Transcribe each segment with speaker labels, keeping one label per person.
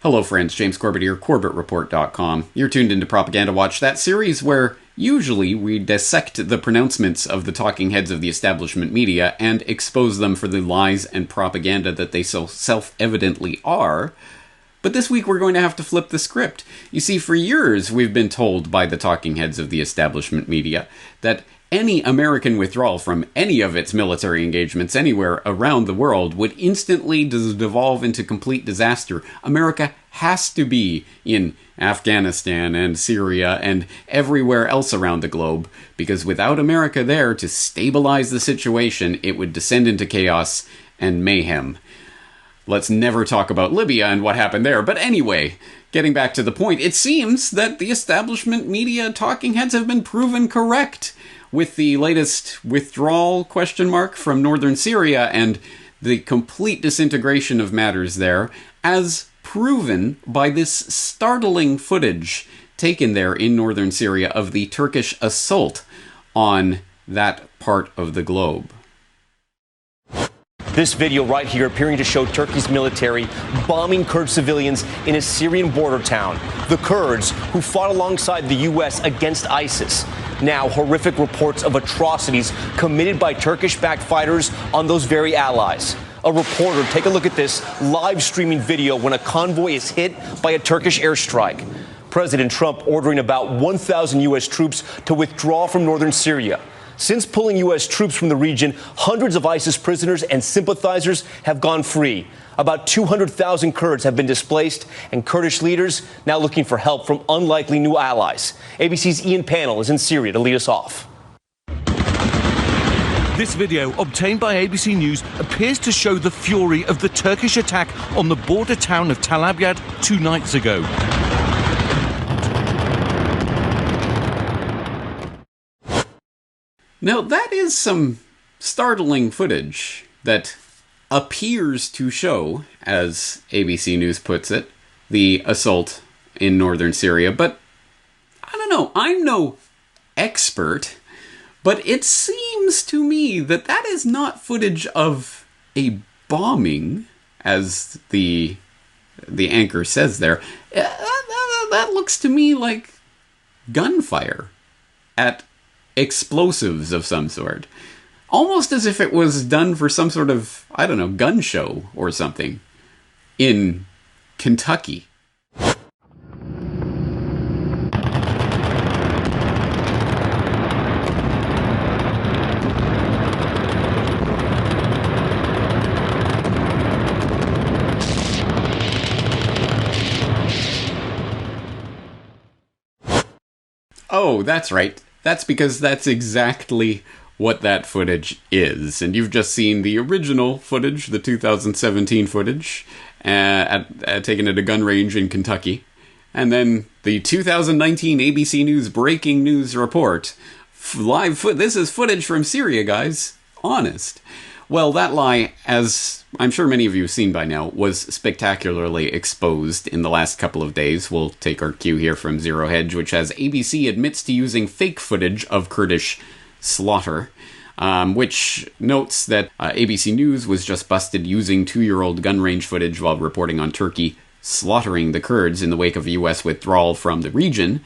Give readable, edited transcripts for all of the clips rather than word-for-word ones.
Speaker 1: Hello friends, James Corbett here, CorbettReport.com. You're tuned into Propaganda Watch, that series where usually we dissect the pronouncements of the talking heads of the establishment media and expose them for the lies and propaganda that they so self-evidently are. But this week we're going to have to flip the script. You see, for years we've been told by the talking heads of the establishment media that any American withdrawal from any of its military engagements anywhere around the world would instantly devolve into complete disaster. America has to be in Afghanistan and Syria and everywhere else around the globe, because without America there to stabilize the situation, it would descend into chaos and mayhem. Let's never talk about Libya and what happened there. But anyway, getting back to the point, it seems that the establishment media talking heads have been proven correct with the latest withdrawal from northern Syria and the complete disintegration of matters there, as proven by this startling footage taken there in northern Syria of the Turkish assault on that part of the globe.
Speaker 2: This video right here appearing to show Turkey's military bombing Kurd civilians in a Syrian border town. The Kurds who fought alongside the U.S. against ISIS. Now, horrific reports of atrocities committed by Turkish-backed fighters on those very allies. A reporter, take a look at this live streaming video when a convoy is hit by a Turkish airstrike. President Trump ordering about 1,000 U.S. troops to withdraw from northern Syria. Since pulling U.S. troops from the region, hundreds of ISIS prisoners and sympathizers have gone free. About 200,000 Kurds have been displaced, and Kurdish leaders now looking for help from unlikely new allies. ABC's Ian Pannell is in Syria to lead us off.
Speaker 3: This video, obtained by ABC News, appears to show the fury of the Turkish attack on the border town of Tal Abyad 2 nights ago.
Speaker 1: Now, that is some startling footage that appears to show, as ABC News puts it, the assault in northern Syria. But, I don't know, I'm no expert, but it seems to me that that is not footage of a bombing, as the anchor says there. That looks to me like gunfire at explosives of some sort. Almost as if it was done for some sort of, I don't know, gun show or something in Kentucky. Oh, that's right. That's because that's exactly what that footage is. And you've just seen the original footage, the 2017 footage, taken at a gun range in Kentucky. And then the 2019 ABC News breaking news report. This is footage from Syria, guys. Honest. Well, that lie, as I'm sure many of you have seen by now, was spectacularly exposed in the last couple of days. We'll take our cue here from Zero Hedge, which has ABC admits to using fake footage of Kurdish slaughter, which notes that ABC News was just busted using 2-year-old gun range footage while reporting on Turkey slaughtering the Kurds in the wake of a U.S. withdrawal from the region.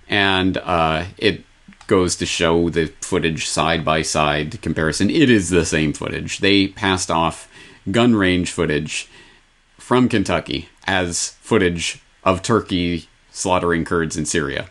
Speaker 1: And it goes to show the footage side-by-side comparison. It is the same footage. They passed off gun range footage from Kentucky as footage of Turkey slaughtering Kurds in Syria.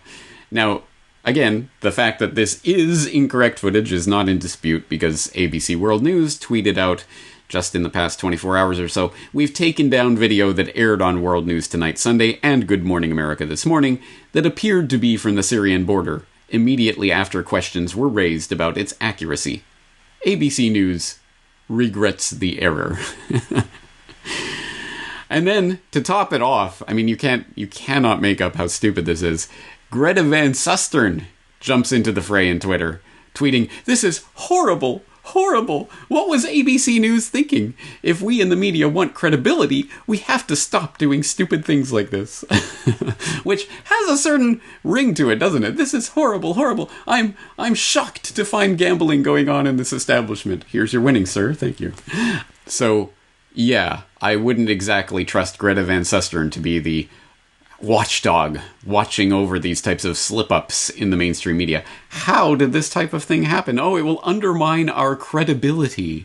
Speaker 1: Now, again, the fact that this is incorrect footage is not in dispute because ABC World News tweeted out just in the past 24 hours or so, "We've taken down video that aired on World News Tonight Sunday and Good Morning America this morning that appeared to be from the Syrian border immediately after questions were raised about its accuracy. ABC News regrets the error." And then, to top it off, I mean, you cannot make up how stupid this is. Greta Van Susteren jumps into the fray in Twitter, tweeting, "This is horrible, horrible. What was ABC News thinking? If we in the media want credibility, we have to stop doing stupid things like this." Which has a certain ring to it, doesn't it? This is horrible, horrible. I'm shocked to find gambling going on in this establishment. Here's your winnings, sir. Thank you. So, Yeah, I wouldn't exactly trust Greta Van Susteren to be the watchdog watching over these types of slip-ups in the mainstream media. How did this type of thing happen? Oh, it will undermine our credibility.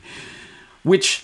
Speaker 1: Which,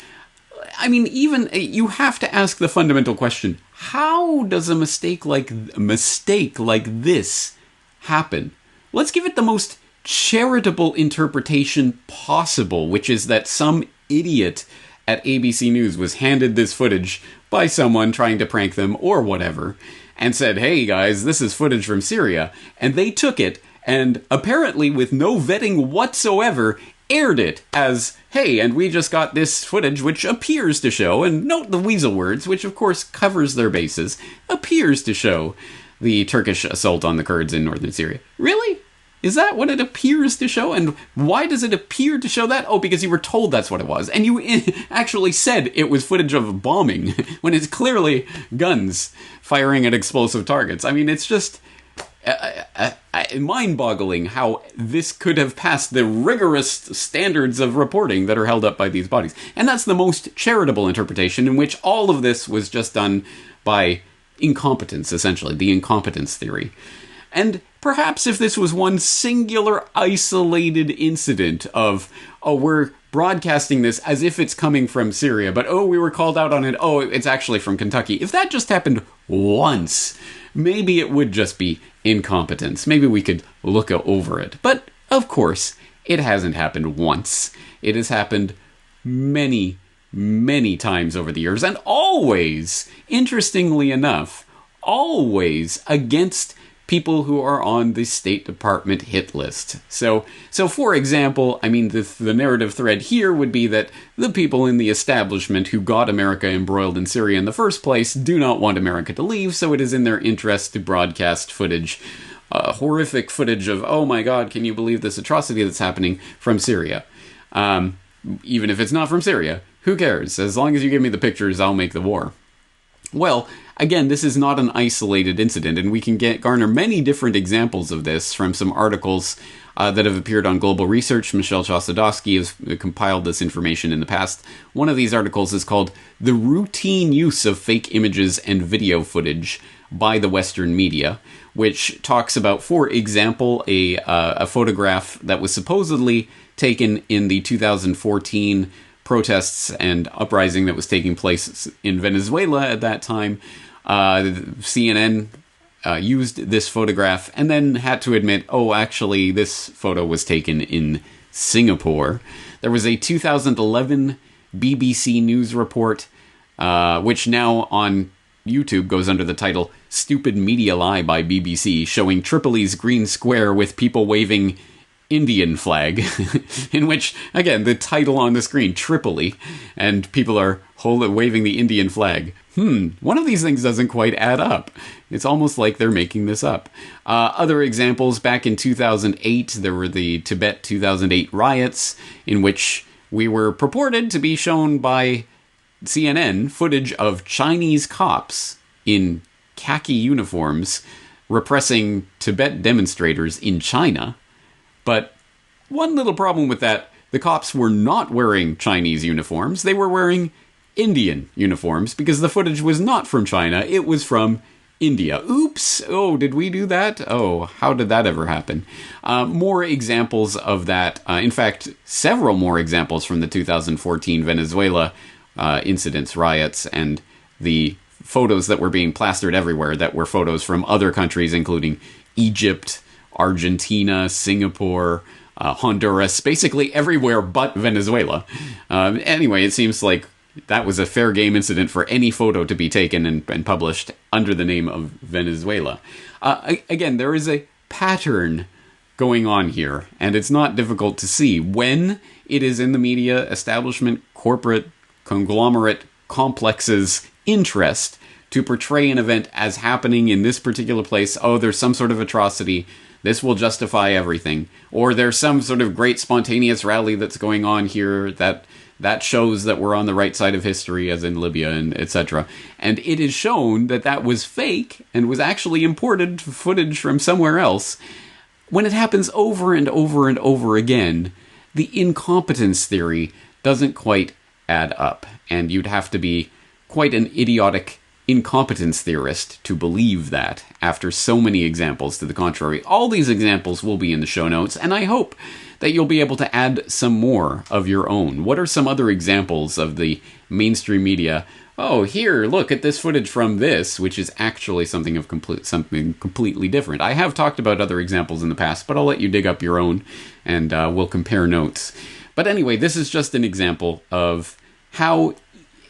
Speaker 1: I mean, even you have to ask the fundamental question: how does a mistake like this happen? Let's give it the most charitable interpretation possible, which is that some idiot at ABC News was handed this footage by someone trying to prank them or whatever, and said, hey guys, this is footage from Syria, and they took it, and apparently with no vetting whatsoever, aired it as, hey, and we just got this footage which appears to show, and note the weasel words, which of course covers their bases, appears to show the Turkish assault on the Kurds in northern Syria. Really? Is that what it appears to show? And why does it appear to show that? Oh, because you were told that's what it was. And you actually said it was footage of bombing, when it's clearly guns firing at explosive targets. I mean, it's just mind-boggling how this could have passed the rigorous standards of reporting that are held up by these bodies. And that's the most charitable interpretation, in which all of this was just done by incompetence, essentially, the incompetence theory. And perhaps if this was one singular, isolated incident of, oh, we're broadcasting this as if it's coming from Syria, but oh, we were called out on it, oh, it's actually from Kentucky. If that just happened once, maybe it would just be incompetence. Maybe we could look over it. But, of course, it hasn't happened once. It has happened many, many times over the years, and always, interestingly enough, always against people who are on the State Department hit list. So for example, I mean, the narrative thread here would be that the people in the establishment who got America embroiled in Syria in the first place do not want America to leave, so it is in their interest to broadcast footage, horrific footage of, oh my god, can you believe this atrocity that's happening from Syria? Even if it's not from Syria, who cares? As long as you give me the pictures, I'll make the war. Well, again, this is not an isolated incident, and we can garner many different examples of this from some articles that have appeared on Global Research. Michelle Chossudovsky has compiled this information in the past. One of these articles is called "The Routine Use of Fake Images and Video Footage by the Western Media," which talks about, for example, a photograph that was supposedly taken in the 2014 protests and uprising that was taking place in Venezuela at that time. CNN used this photograph and then had to admit, oh, actually, this photo was taken in Singapore. There was a 2011 BBC News report, which now on YouTube goes under the title "Stupid Media Lie" by BBC, showing Tripoli's green square with people waving Indian flag, in which, again, the title on the screen, Tripoli, and people are waving the Indian flag. One of these things doesn't quite add up. It's almost like they're making this up. Other examples, back in 2008, there were the Tibet 2008 riots, in which we were purported to be shown by CNN footage of Chinese cops in khaki uniforms repressing Tibet demonstrators in China. But one little problem with that, the cops were not wearing Chinese uniforms. They were wearing Indian uniforms, because the footage was not from China. It was from India. Oops! Oh, did we do that? Oh, how did that ever happen? More examples of that. In fact, several more examples from the 2014 Venezuela incidents, riots, and the photos that were being plastered everywhere that were photos from other countries, including Egypt, Argentina, Singapore, Honduras, basically everywhere but Venezuela. Anyway, it seems like that was a fair game incident for any photo to be taken and published under the name of Venezuela. Again, there is a pattern going on here, and it's not difficult to see. When it is in the media establishment, corporate, conglomerate, complexes' interest to portray an event as happening in this particular place, oh, there's some sort of atrocity, this will justify everything. Or there's some sort of great spontaneous rally that's going on here that shows that we're on the right side of history, as in Libya, and etc. And it is shown that that was fake and was actually imported footage from somewhere else. When it happens over and over and over again, the incompetence theory doesn't quite add up. And you'd have to be quite an idiotic incompetence theorist to believe that after so many examples to the contrary. All these examples will be in the show notes, and I hope that you'll be able to add some more of your own. What are some other examples of the mainstream media? Oh, here, look at this footage from this, which is actually something completely different. I have talked about other examples in the past, but I'll let you dig up your own, and we'll compare notes. But anyway, this is just an example of how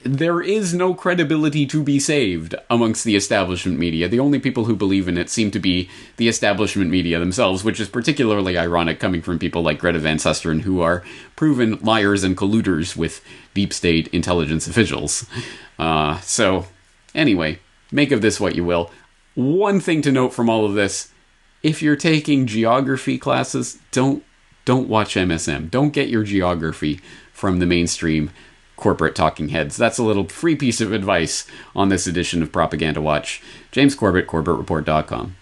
Speaker 1: there is no credibility to be saved amongst the establishment media. The only people who believe in it seem to be the establishment media themselves, which is particularly ironic coming from people like Greta Van Susteren, who are proven liars and colluders with deep state intelligence officials. So, anyway, make of this what you will. One thing to note from all of this, if you're taking geography classes, don't watch MSM. Don't get your geography from the mainstream corporate talking heads. That's a little free piece of advice on this edition of Propaganda Watch. James Corbett, CorbettReport.com.